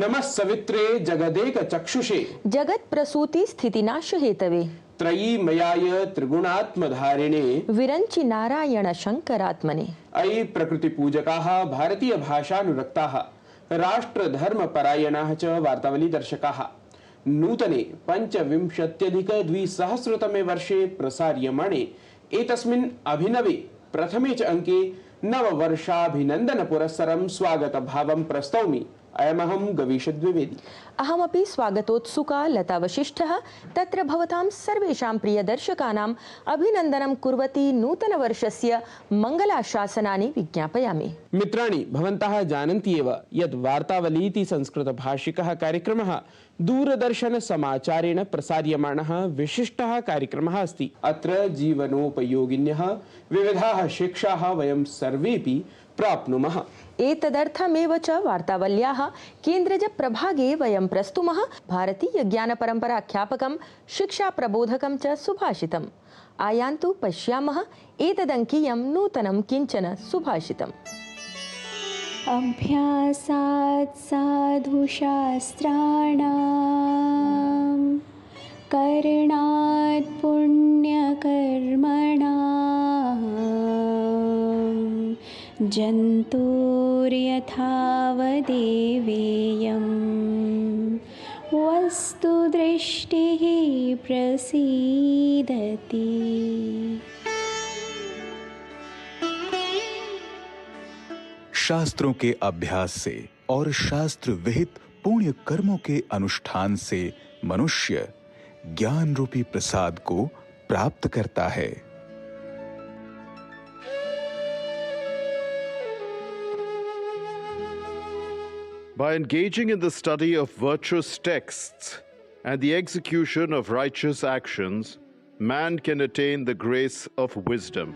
नमः सवित्रे जगदेक चक्षुषे जगत प्रसूति स्थितिनाश हेतवे त्रयी मयाय त्रिगुणात्मधारिणे विरंचि नारायण शंकरात्मने। अयि प्रकृति पूजकाः भारतीय भाषानुरक्ताः राष्ट्रधर्मपरायणाः च वार्तावली दर्शकाः नूतने 25,200 वर्षे प्रसार्यमाणे एतस्मिन् अभिनवे प्रथमे च अंके नववर्षाभिनन्दन पुरस्सरं स्वागत भावं प्रस्तौमि। अयमहं गवीश द्विवेदी। अहमपि स्वागतोत्सुका लता वशिष्ठः तत्र भवतां सर्वेषां प्रियदर्शकानाम् अभिनन्दनं कुर्वती नूतनवर्षस्य मङ्गलाशासनानि विज्ञापयामि। मित्राणि, भवन्तः जानन्ति एव यत् वार्तावलीति संस्कृतभाषिकः कार्यक्रमः दूरदर्शन समाचारेण प्रसार्यमाणः विशिष्टः कार्यक्रमः अस्ति। अत्र जीवनोपयोगिन्यः विविधाः शिक्षाः वयं सर्वेपि प्राप्नुमः। एतदर्थमेव च वार्तावल्याः केन्द्रज प्रभागे वयं प्रस्तुमः भारतीय ज्ञानपरम्पराख्यापकं शिक्षाप्रबोधकं च सुभाषितम्। आयान्तु पश्यामः एतदङ्कीयं नूतनं किञ्चन सुभाषितम्। अभ्यासात् साधुशास्त्राणां करणात् पुण्यकर्मणाम् जन्तोर्यथावदेवेयं वस्तुदृष्टिः प्रसीदति। शास्त्रों के अभ्यास से और शास्त्र विहित पुण्य कर्मों के अनुष्ठान से मनुष्य ज्ञान रूपी प्रसाद को प्राप्त करता है। By engaging in the study of virtuous texts and the execution of righteous actions, man can attain the grace of wisdom.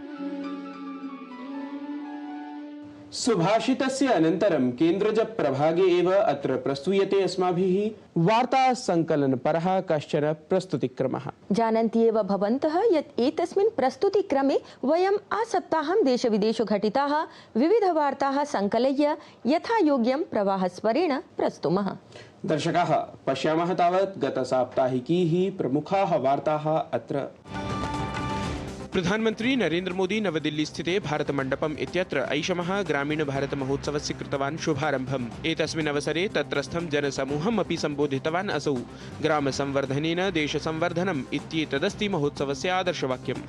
सुभाषितस्य अनन्तरं केन्द्रज प्रभागे एव अत्र प्रस्तूयते अस्माभिः वार्ता संकलनपरः कश्चन प्रस्तुतिक्रमः। जानन्ति एव भवन्तः यत् एतस्मिन् प्रस्तुतिक्रमे वयम् आसप्ताहं देशविदेशे घटिताः विविधवार्ताः संकलय्य यथायोग्यं प्रवाहस्वरेण प्रस्तुमः। दर्शकाः, पश्यामः तावत् गतसाप्ताहिकीः प्रमुखाः वार्ताः अत्र। प्रधानमंत्री नरेंद्र मोदी नवदिल्ली स्थिते भारत मंडपम इत्यत्र ऐषमः ग्रामीण भारत महोत्सवस्य कृतवान् शुभारम्भम्। एतस्मिन् अवसरे तत्रस्थं जनसमूहम् अपि सम्बोधितवान् असौ। ग्राम संवर्धनेन देश संवर्धनम् इत्येतदस्ति महोत्सवस्य आदर्शवाक्यम्।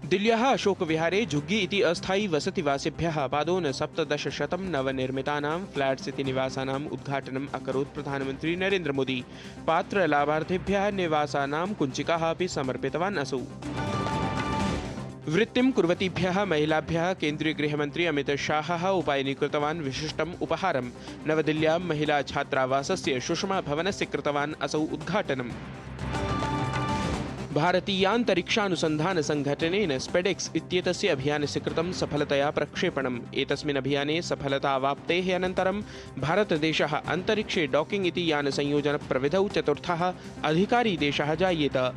दिल्ल्याः अशोकविहारे झुग्गी इति अस्थायी वसतिवासिभ्यः पादोन 1700 नवनिर्मितानां फ्लैट्स इति निवासानाम् उद्घाटनम् अकरोत् प्रधानमन्त्री नरेंद्र मोदी। पात्र लाभार्थिभ्यः निवासानां कुञ्चिकाः अपि समर्पितवान् असौ। वृत्तिं कुर्वतीभ्यः महिलाभ्यः केन्द्रीय गृहमन्त्री अमित शाहः उपायनीकृतवान् विशिष्टम् उपहारम्। नवदिल्ल्यां महिला छात्रावासस्य सुषमा भवनस्य कृतवान् असौ उद्घाटनम्। भारतीयान्तरिक्षानुसन्धान संघटनेन स्पेडेक्स इत्येतस्य अभियानस्य कृतं सफलतया प्रक्षेपणम्। एतस्मिन् अभियाने सफलतावाप्तेः अनन्तरं भारतदेशः अन्तरिक्षे डॉकिंग इति यानसंयोजनप्रविधौ चतुर्थः अधिकारी देशः जायेत।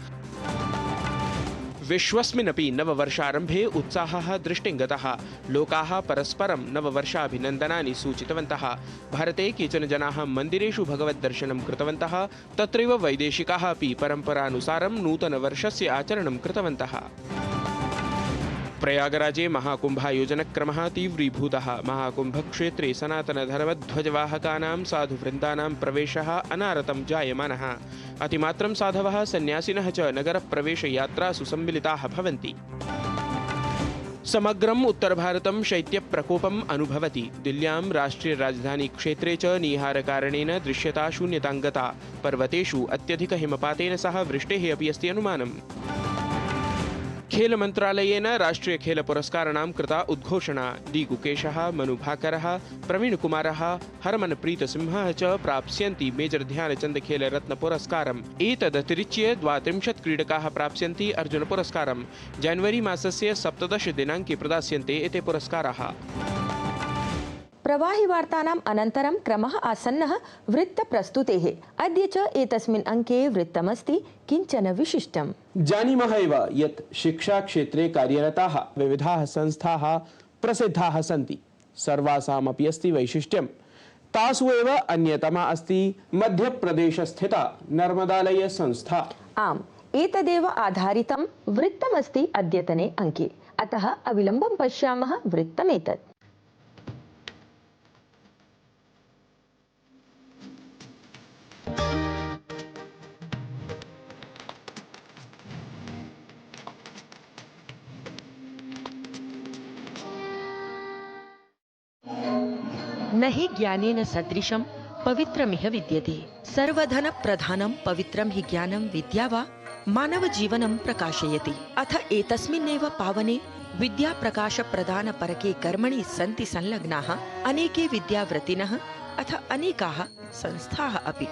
विश्वस्मिन्नपि नववर्षारम्भे उत्साहः दृष्टिं गतः। लोकाः परस्परं नववर्षाभिनन्दनानि सूचितवन्तः। भारते केचन जनाः मन्दिरेषु भगवद्दर्शनं कृतवन्तः। तत्रैव वैदेशिकाः अपि परम्परानुसारं नूतनवर्षस्य आचरणं कृतवन्तः। प्रयागराजे महाकुम्भायोजनक्रमः तीव्रीभूतः। महाकुम्भक्षेत्रे सनातनधर्मध्वजवाहकानां साधुवृन्दानां प्रवेशः अनारतं जायमानः। अतिमात्रं साधवः सन्यासिनः च नगरप्रवेशयात्रासु सम्मिलिताः भवन्ति। समग्रम् उत्तरभारतं शैत्यप्रकोपम् अनुभवति। दिल्ल्यां राष्ट्रियराजधानीक्षेत्रे च नीहारकारणेन दृश्यता शून्यतां गता। पर्वतेषु अत्यधिकहिमपातेन सह वृष्टेः अपि अस्ति अनुमानम्। खेलमन्त्रालयेन राष्ट्रियखेलपुरस्काराणां कृता उद्घोषणा। डी गुकेशः, मनु भाकरः, प्रवीणकुमारः, हरमनप्रीतसिंहः च प्राप्स्यन्ति मेजर ध्यानचन्द खेलरत्नपुरस्कारम्। एतदतिरिच्य 32 क्रीडकाः प्राप्स्यन्ति अर्जुनपुरस्कारम्। जनवरी मासस्य 17 दिनाङ्के प्रदास्यन्ते एते पुरस्काराः। प्रवाहि वार्तानाम् अनन्तरं क्रमः आसन्नः वृत्तप्रस्तुतेः। अद्य च एतस्मिन् अंके वृत्तमस्ति किञ्चन विशिष्टम्। जानीमः एव यत् शिक्षाक्षेत्रे कार्यरताः विविधाः संस्थाः प्रसिद्धाः सन्ति। सर्वासामपि अस्ति वैशिष्ट्यम्। तासु एव अन्यतमा अस्ति मध्यप्रदेशस्थिता नर्मदालय संस्था। आम्, एतदेव आधारितं वृत्तमस्ति अद्यतने अङ्के, अतः अविलम्बं पश्यामः वृत्तमेतत्। न हि ज्ञानेन सदृशं पवित्रमिह विद्यते। सर्वधन प्रधानं पवित्रं हि ज्ञानं विद्या वा मानव जीवनं प्रकाशयति। अथ एतस्मिन्नेव पावने विद्या प्रकाश प्रदान परके कर्मणि सन्ति संलग्नाः अनेके विद्याव्रतिनः अथ अनेकाः संस्थाः अपि।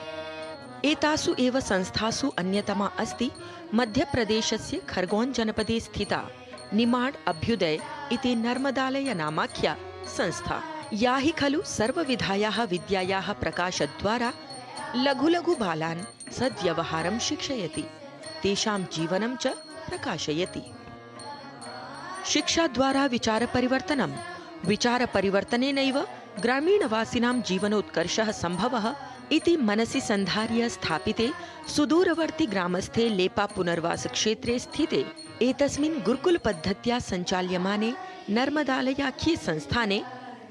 एतासु एव संस्थासु अन्यतमा अस्ति मध्यप्रदेशस्य खरगोन जनपदे स्थिता निमाड अभ्युदय इति नर्मदालय नामाख्या संस्था, या हि खलु सर्वविधायाः विद्यायाः प्रकाशद्वारा लघु लघु बालान् सद्व्यवहारं शिक्षयति, तेषां जीवनं च प्रकाशयति। शिक्षाद्वारा विचारपरिवर्तनं, विचारपरिवर्तनेनैव ग्रामीणवासिनां जीवनोत्कर्षः सम्भवः इति मनसि सन्धार्य स्थापिते सुदूरवर्ति ग्रामस्थे लेपा पुनर्वास क्षेत्रे स्थिते एतस्मिन् गुरुकुलपद्धत्या सञ्चाल्यमाने नर्मदालयाख्ये संस्थाने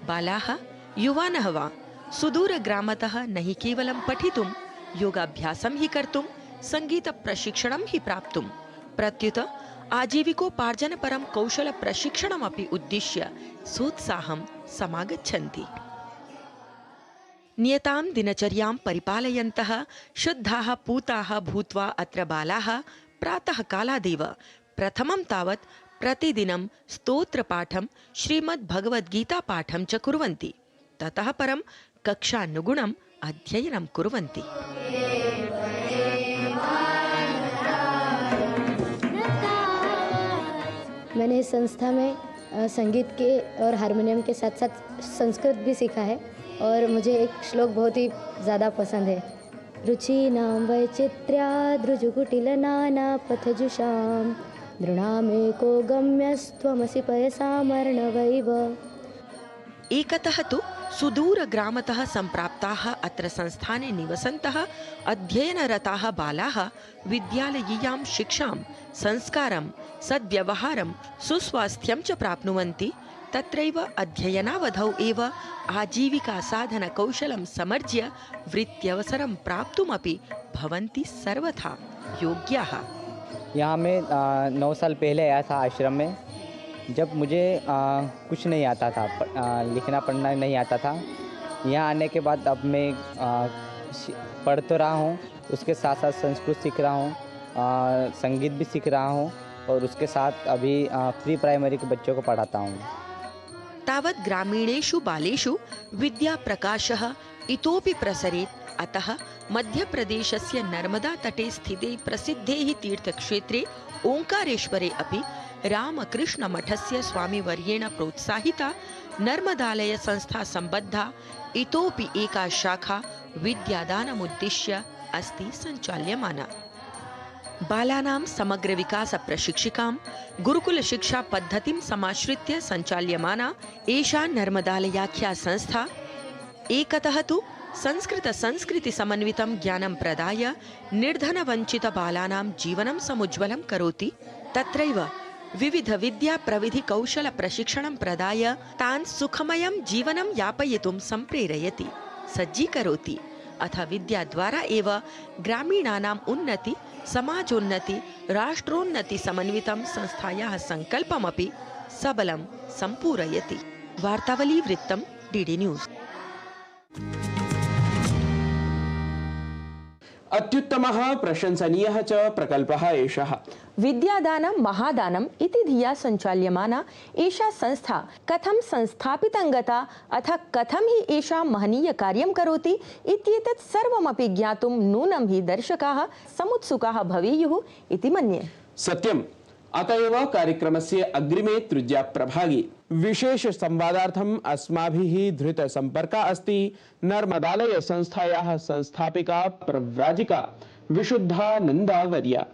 बालाः युवानः वा सुदूरग्रामतः न हि केवलं पठितुं, योगाभ्यासं हि कर्तुं, सङ्गीतप्रशिक्षणं हि प्राप्तुं, प्रत्युत आजीविकोपार्जनपरं कौशलप्रशिक्षणमपि उद्दिश्य सोत्साहं समागच्छन्ति। नियतां दिनचर्यां परिपालयन्तः शुद्धाः पूताः भूत्वा अत्र बालाः प्रातः कालादेव प्रथमं तावत् प्रतिदिनं स्तोत्रपाठं, श्रीमद्भगवद्गीतापाठं च कुर्वन्ति। ततः परं कक्षानुगुणम् अध्ययनं कुर्वन्ति। मैंने इस संस्था में संगीत के और हारमोनियम के साथ साथ संस्कृत भी सीखा है और मुझे एक श्लोक बहुत ही ज़्यादा पसंद है। रुचिनां वैचित्र्याद्रुजुकुटिलनाना पथजुषां दृढामेको गम्यस्त्वमसि पयसामर्णवैव। एकतः तु सुदूरग्रामतः सम्प्राप्ताः अत्र संस्थाने निवसन्तः अध्ययनरताः बालाः विद्यालयीयां शिक्षां, संस्कारं, सद्व्यवहारं, सुस्वास्थ्यं च प्राप्नुवन्ति। तत्रैव अध्ययनावधौ एव आजीविकासाधनकौशलं समर्ज्य वृत्त्यवसरं प्राप्तुमपि भवन्ति सर्वथा योग्याः। यहाँ मैं 9 साल पहले आया था आश्रम में, जब मुझे कुछ नहीं आता था, लिखना पढ़ना नहीं आता था। यहाँ आने के बाद अब मैं पढ़ तो रहा हूँ, उसके साथ साथ संस्कृत सीख रहा हूँ, संगीत भी सीख रहा हूँ और उसके साथ अभी प्री प्राइमरी के बच्चों को पढ़ाता हूँ। तावत् ग्रामीणेषु बालेषु विद्याप्रकाशः इतोपि प्रसरेत्। अतः मध्यप्रदेशस्य नर्मदा तटे स्थिते प्रसिद्धे हि तीर्थक्षेत्रे ओङ्कारेश्वरे अपि रामकृष्णमठस्य स्वामिवर्येण प्रोत्साहिता नर्मदालय संस्था सम्बद्धा इतोपि एका शाखा विद्यादानमुद्दिश्य अस्ति सञ्चाल्यमाना। बालानां समग्रविकासप्रशिक्षिकां गुरुकुलशिक्षा पद्धतिं समाश्रित्य सञ्चाल्यमाना एषा नर्मदालयाख्या संस्था एकतः तु संस्कृत-संस्कृति-समन्वितं ज्ञानं प्रदाय निर्धनवञ्चितबालानां जीवनं समुज्ज्वलं करोति। तत्रैव विविधविद्याप्रविधिकौशलप्रशिक्षणं प्रदाय तान् सुखमयं जीवनं यापयितुं सम्प्रेरयति, सज्जीकरोति। अथ विद्याद्वारा एव ग्रामीणानाम् उन्नति, समाजोन्नति, राष्ट्रोन्नति समन्वितं संस्थायाः संकल्पमपि सबलं सम्पूरयति। वार्तावली वृत्तं डीडी न्यूज़। अत्युत्तमः प्रशंसनीयः च प्रकल्पः एषः। विद्यादानं महादानम् इति धिया सञ्चाल्यमाना एषा संस्था कथं संस्थापितं गता अथ कथं हि एषा महनीयकार्यं करोति इत्येतत् सर्वमपि ज्ञातुं नूनं हि दर्शकाः समुत्सुकाः भवेयुः इति मन्ये। सत्यम्। अत एव कार्यक्रमस्य अग्रिमे तृतीयप्रभागे विशेष संवादार्थम् अस्माभिः धृतसम्पर्का अस्ति नर्मदालय संस्थायाः संस्थापिका प्रव्राजिका विशुद्धानन्दावर्या।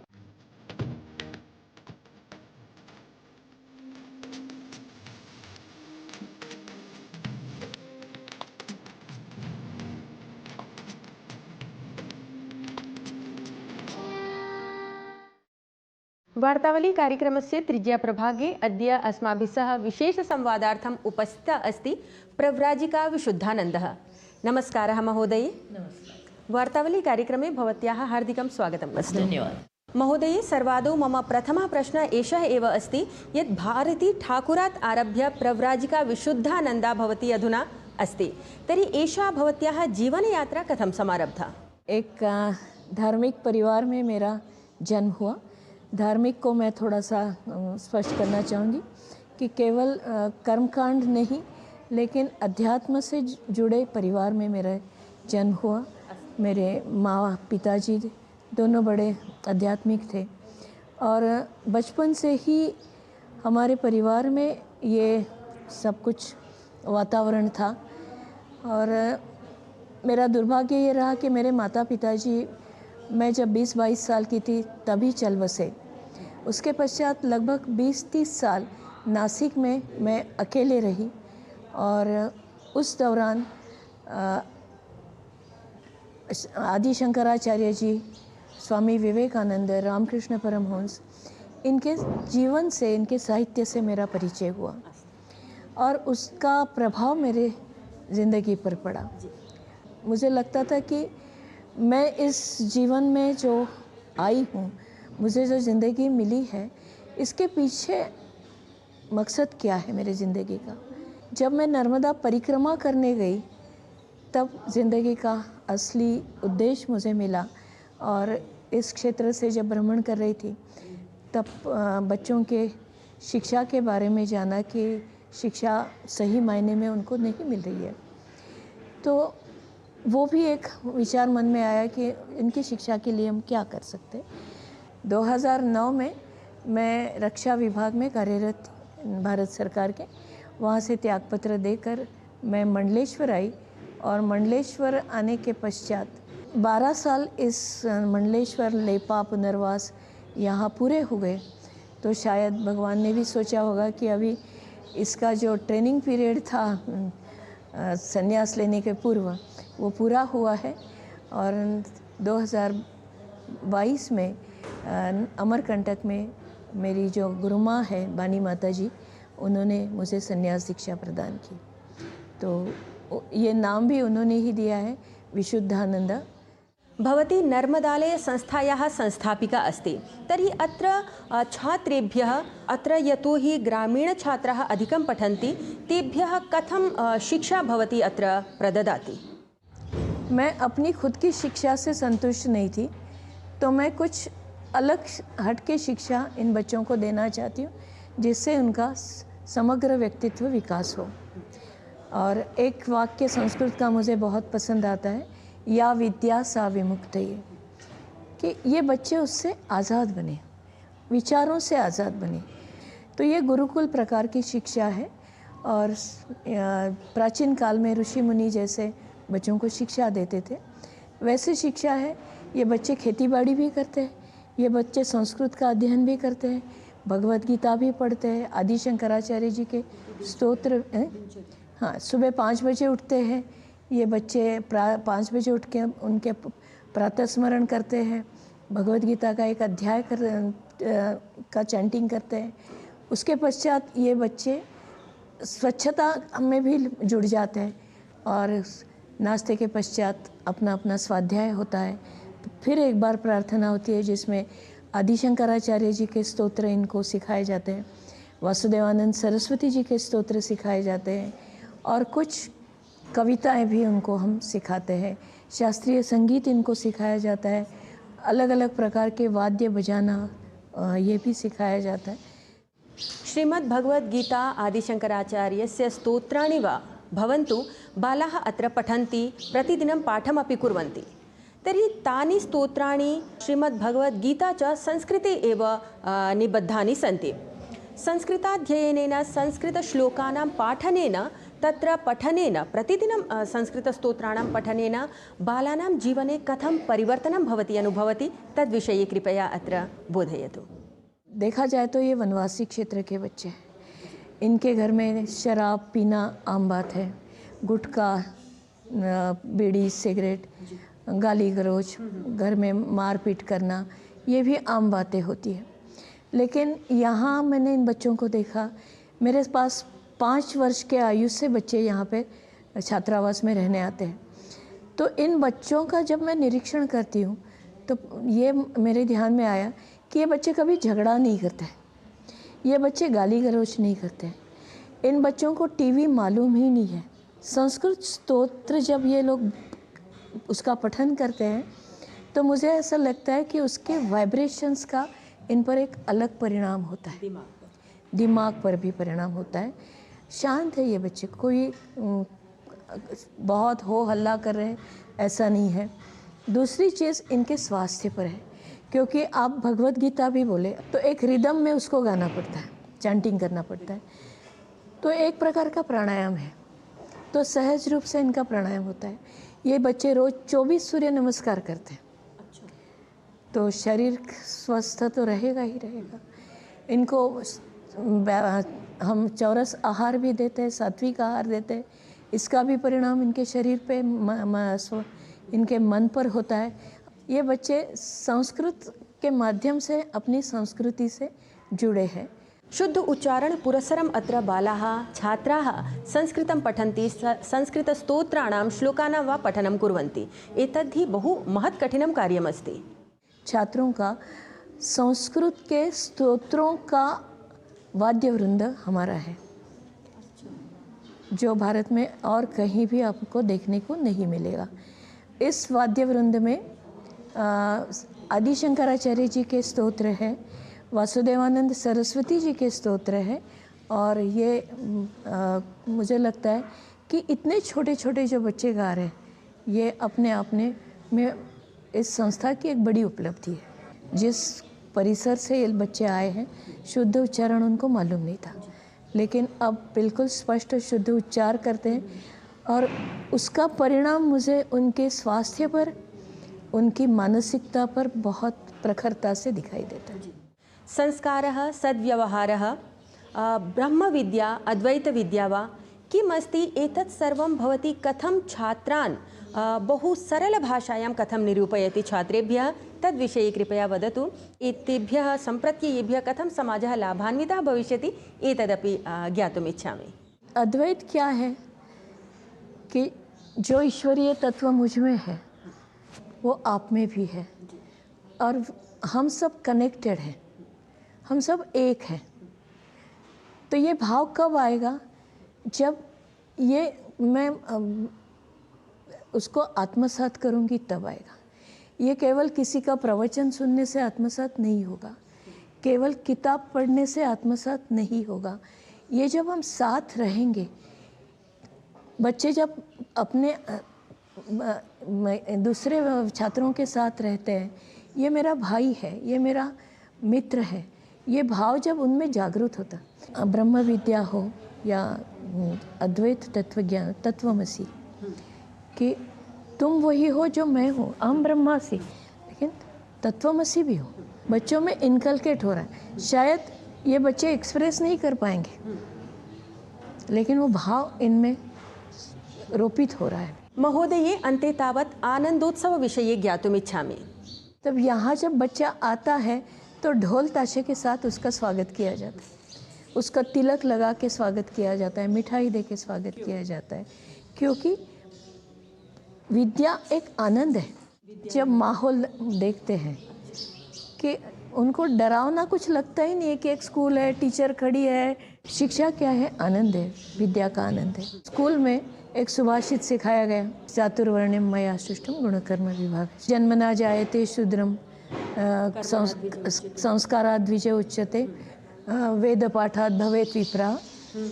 वार्तावली कार्यक्रमस्य तृतीयप्रभागे अद्य अस्माभिः सह विशेषसंवादार्थम् उपस्थितः अस्ति प्रव्राजिका विशुद्धानन्दः। नमस्कारः महोदये। वार्तावली कार्यक्रमे भवत्याः हार्दिकं स्वागतम् अस्ति। धन्यवादः महोदये, सर्वादौ मम प्रथमः प्रश्नः एषः एव अस्ति यत् भारती ठाकुरात् आरभ्य प्रव्राजिका विशुद्धानन्दा भवती अधुना अस्ति, तर्हि एषा भवत्याः जीवनयात्रा कथं समारब्धा? एक धार्मिक परिवार में मेरा जन्म हुआ। धार्मिक को मैं थोड़ा सा स्पष्ट करना चाहूँगी कि केवल कर्मकांड नहीं, लेकिन अध्यात्म से जुड़े परिवार में मेरा जन्म हुआ। मेरे माँ पिताजी दोनों बड़े आध्यात्मिक थे और बचपन से ही हमारे परिवार में ये सब कुछ वातावरण था। और मेरा दुर्भाग्य ये रहा कि मेरे माता पिताजी मैं जब 20-22 साल की थी तभी चल बसे। उसके पश्चात लगभग 20-30 साल नासिक में मैं अकेले रही और उस दौरान आदि शंकराचार्य जी, स्वामी विवेकानंद, रामकृष्ण परमहंस, इनके जीवन से, इनके साहित्य से मेरा परिचय हुआ और उसका प्रभाव मेरे ज़िंदगी पर पड़ा। मुझे लगता था कि मैं इस जीवन में जो आई हूँ, मुझे जो ज़िंदगी मिली है, इसके पीछे मकसद क्या है मेरे ज़िंदगी का। जब मैं नर्मदा परिक्रमा करने गई तब ज़िंदगी का असली उद्देश्य मुझे मिला और इस क्षेत्र से जब भ्रमण कर रही थी तब बच्चों के शिक्षा के बारे में जाना कि शिक्षा सही मायने में उनको नहीं मिल रही है। तो वो भी एक विचार मन में आया कि इनकी शिक्षा के लिए हम क्या कर सकते हैं। 2009 में मैं रक्षा विभाग में कार्यरत थी भारत सरकार के। वहाँ से त्यागपत्र देकर मैं मंडलेश्वर आई और मंडलेश्वर आने के पश्चात 12 साल इस मंडलेश्वर लेपा पुनर्वास यहाँ पूरे हो गए। तो शायद भगवान ने भी सोचा होगा कि अभी इसका जो ट्रेनिंग पीरियड था संन्यास लेने के पूर्व, वो पूरा हुआ है और 2022 में अमरकंटक में मेरी जो गुरु माँ है बानी माता जी, उन्होंने मुझे संन्यास दीक्षा प्रदान की। तो ये नाम भी उन्होंने ही दिया है, विशुद्धानंदा। भवती नर्मदालय संस्थायाः संस्थापिका अस्ति, तर्हि अत्र छात्रेभ्यः अत्र यतोहि ग्रामीणछात्राः अधिकं पठन्ति, तेभ्यः कथं शिक्षा भवती अत्र प्रददाति? मैं अपनी खुद की शिक्षा से संतुष्ट नहीं थी, तो मैं कुछ अलग हटके शिक्षा इन बच्चों को देना चाहती हूँ जिससे उनका समग्र व्यक्तित्व विकास हो। और एक वाक्य संस्कृत का मुझे बहुत पसंद आता है, या विद्या सा विमुक्तये, कि ये बच्चे उससे आज़ाद बने, विचारों से आज़ाद बने। तो ये गुरुकुल प्रकार की शिक्षा है और प्राचीन काल में ऋषि मुनि जैसे बच्चों को शिक्षा देते थे, वैसे शिक्षा है। ये बच्चे खेतीबाड़ी भी करते हैं, ये बच्चे संस्कृत का अध्ययन भी करते हैं, भगवत गीता भी पढ़ते हैं, आदि शंकराचार्य जी के स्तोत्र। हाँ, सुबह 5 बजे उठते हैं ये बच्चे, 5 बजे उठ के उनके प्रातः स्मरण करते हैं, भगवत गीता का एक अध्याय का चैंटिंग करते हैं। उसके पश्चात ये बच्चे स्वच्छता में भी जुड़ जाते हैं और नाश्ते के पश्चात अपना अपना स्वाध्याय होता है। फिर एक बार प्रार्थना होती है जिसमें आदि शंकराचार्य जी के स्तोत्र इनको सिखाए जाते हैं, वासुदेवानंद सरस्वती जी के स्तोत्र सिखाए जाते हैं और कुछ कविताएं भी उनको हम सिखाते हैं। शास्त्रीय संगीत इनको सिखाया जाता है, अलग अलग प्रकार के वाद्य बजाना ये भी सिखाया जाता है। श्रीमद् भगवद् गीता आदिशंकराचार्यस्य स्तोत्राणि वा भवन्तु, बालाः अत्र पठन्ति, प्रतिदिनं पाठमपि कुर्वन्ति। तर्हि तानि स्तोत्राणि श्रीमद्भगवद्गीता च संस्कृते एव निबद्धानि सन्ति। संस्कृताध्ययनेन, संस्कृतश्लोकानां पाठनेन, तत्र पठनेन, प्रतिदिनं संस्कृतस्तोत्राणां पठनेन बालानां जीवने कथं परिवर्तनं भवति अनुभवति, तद्विषये कृपया अत्र बोधयतु। देखा जाए तो ये वनवासी क्षेत्र के बच्चे हैं। इनके घर में शराब पीना आम बात है, गुटखा, बीड़ी, सिगरेट, गाली गलौज, घर में मारपीट करना, ये भी आम बातें होती है। लेकिन यहाँ मैंने इन बच्चों को देखा, मेरे पास 5 वर्ष के आयु से बच्चे यहाँ पे छात्रावास में रहने आते हैं। तो इन बच्चों का जब मैं निरीक्षण करती हूँ तो ये मेरे ध्यान में आया कि ये बच्चे कभी झगड़ा नहीं करते, ये बच्चे गाली गलौज नहीं करते, इन बच्चों को टीवी मालूम ही नहीं है। संस्कृत स्तोत्र जब ये लोग उसका पठन करते हैं तो मुझे ऐसा लगता है कि उसके वाइब्रेशंस का इन पर एक अलग परिणाम होता है, दिमाग पर भी परिणाम होता है। शांत है ये बच्चे, कोई बहुत हो हल्ला कर रहे हैं ऐसा नहीं है। दूसरी चीज़ इनके स्वास्थ्य पर है, क्योंकि आप भगवत गीता भी बोले तो एक रिदम में उसको गाना पड़ता है, चैंटिंग करना पड़ता है, तो एक प्रकार का प्राणायाम है, तो सहज रूप से इनका प्राणायाम होता है। ये बच्चे रोज़ 24 सूर्य नमस्कार करते हैं, तो शरीर स्वस्थ तो रहेगा ही रहेगा। इनको हम चौरस आहार भी देते हैं, सात्विक आहार देते हैं, इसका भी परिणाम इनके शरीर पे इनके मन पर होता है। ये बच्चे संस्कृत के माध्यम से अपनी संस्कृति से जुड़े हैं। शुद्ध उच्चारण पुरस्सरम् अत्र बालाः छात्राः संस्कृतं पठन्ति, संस्कृतस्तोत्राणां श्लोकानां वा पठनं कुर्वन्ति। एतद्धि बहु महत् कठिनं कार्यमस्ति। छात्रों का संस्कृत के स्तोत्रों का वाद्य वृंद हमारा है, जो भारत में और कहीं भी आपको देखने को नहीं मिलेगा। इस वाद्य वृंद में आदि शंकराचार्य जी के स्तोत्र है, वासुदेवानंद सरस्वती जी के स्तोत्र है, और ये मुझे लगता है कि इतने छोटे छोटे जो बच्चे गा रहे हैं, ये अपने आप में इस संस्था की एक बड़ी उपलब्धि है। जिस परिसर से ये बच्चे आए हैं, शुद्ध उच्चारण उनको मालूम नहीं था, लेकिन अब बिल्कुल स्पष्ट शुद्ध उच्चार करते हैं, और उसका परिणाम मुझे उनके स्वास्थ्य पर, उनकी मानसिकता पर बहुत प्रखरता से दिखाई देता है। संस्कारः, सद्व्यवहारः, ब्रह्मविद्या, अद्वैतविद्या वा किमस्ति, एतत् सर्वं भवती कथं छात्रान् बहु सरलभाषायां कथं निरूपयति छात्रेभ्यः, तद्विषये कृपया वदतु। एतेभ्यः सम्प्रत्ययेभ्यः कथं समाजः लाभान्वितः भविष्यति, एतदपि ज्ञातुम् इच्छामि। अद्वैत क्या है कि जो ईश्वरीय तत्व मुझ में है वो आप में भी है, और हम सब कनेक्टेड हैं, हम सब एक हैं। तो ये भाव कब आएगा, जब ये मैं उसको आत्मसात करूँगी तब आएगा। ये केवल किसी का प्रवचन सुनने से आत्मसात नहीं होगा, केवल किताब पढ़ने से आत्मसात नहीं होगा। ये जब हम साथ रहेंगे, बच्चे जब अपने दूसरे छात्रों के साथ रहते हैं, ये मेरा भाई है, ये मेरा मित्र है, ये भाव जब उनमें जागृत होता, ब्रह्म विद्या हो या अद्वैत तत्वज्ञान, तत्वमसी, कि तुम वही हो जो मैं हूँ, अहम ब्रह्मासि, लेकिन तत्वमसी भी हो, बच्चों में इनकलकेट हो रहा है। शायद ये बच्चे एक्सप्रेस नहीं कर पाएंगे, लेकिन वो भाव इनमें रोपित हो रहा है। महोदये, अन्ते तावत् आनंदोत्सव विषये ज्ञातुमिच्छामि। तब यहाँ जब बच्चा आता है तो ढोल ताशे के साथ उसका स्वागत किया जाता है, उसका तिलक लगा के स्वागत किया जाता है, मिठाई दे के स्वागत किया जाता है, क्योंकि विद्या एक आनंद है। जब माहौल देखते हैं कि उनको डरावना कुछ लगता ही नहीं है कि एक स्कूल है, टीचर खड़ी है। शिक्षा क्या है? आनंद है, विद्या का आनंद है। स्कूल में एक सुभाषित सिखाया गया, चातुर्वर्ण्यम मया सृष्टम गुणकर्म विभाग, जन्मना जायते शूद्रम संस्काराद् द्विजः उच्यते, वेद पाठात् भवेत् विप्रा,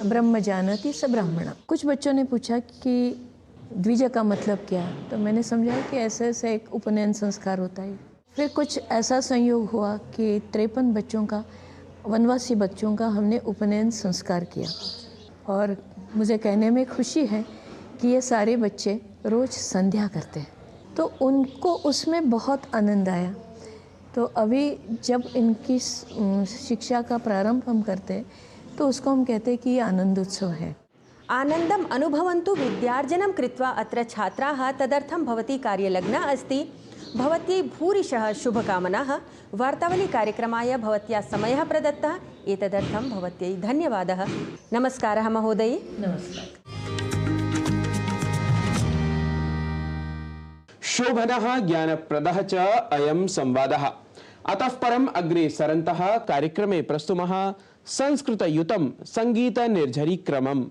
ब्रह्म जानति स ब्राह्मणः। कुछ बच्चों ने पूछा कि द्विज का मतलब क्या है, तो मैंने समझा कि ऐसे ऐसे एक उपनयन संस्कार होता है। फिर कुछ ऐसा संयोग हुआ कि 53 बच्चों का, वनवासी बच्चों का हमने उपनयन संस्कार किया, और मुझे कहने में खुशी है कि ये सारे बच्चे रोज़ संध्या करते हैं, तो उनको उसमें बहुत आनंद आया। तो अभी जब इनकी शिक्षा का प्रारंभ हम करते हैं तो उसको हम कहते हैं कि ये आनंदोत्सव है। आनंदम अनुभवन्तु विद्यार्जनं कृत्वा अत्र छात्राः, तदर्थं भवती कार्यलग्ना अस्ति। भवत्यै भूरिशः शुभकामनाः। वार्तावली कार्यक्रमाय भवत्या समयः प्रदत्तः, एतदर्थं भवत्यै धन्यवादः। नमस्कारः महोदये। नमस्कार। शोभनः ज्ञानप्रदः च अयं संवादः। अतः परम् अग्रे सरन्तः कार्यक्रमे प्रस्तुमः संस्कृतयुतं सङ्गीतनिर्झरीक्रमम्।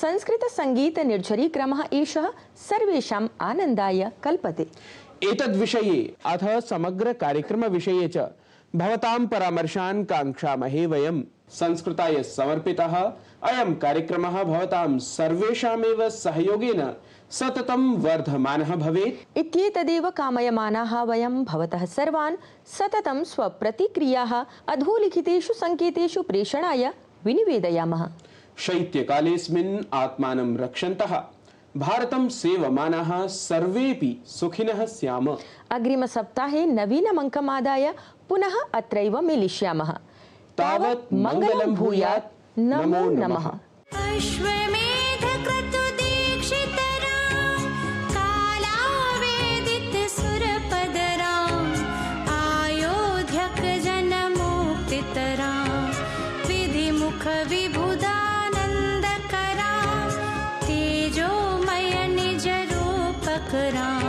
संस्कृत संगीत निर्झरीक्रमः एषः सर्वेषाम् आनन्दाय कल्पते। एतद्विषये अथ समग्र कार्यक्रम विषये च भवतां परामर्शान् काङ्क्षामहे वयम्। संस्कृताय समर्पितः अयं कार्यक्रमः भवतां सर्वेषामेव सहयोगेन सततं वर्धमानः भवेत् इत्येतदेव कामयमानाः वयं भवतः सर्वान् सततं स्वप्रतिक्रियाः अधोलिखितेषु सङ्केतेषु प्रेषणाय विनिवेदयामः। शैत्यकालेऽस्मिन् आत्मानं रक्षन्तः भारतं सेवमानाः सर्वेऽपि सुखिनः स्याम। अग्रिमसप्ताहे नवीनमङ्कमादाय पुनः अत्रैव मिलिष्यामः। तावत् मङ्गलं भूयात्। नमो नमः। विभुदानन्दकरा तेजोमय निज रूपकरा।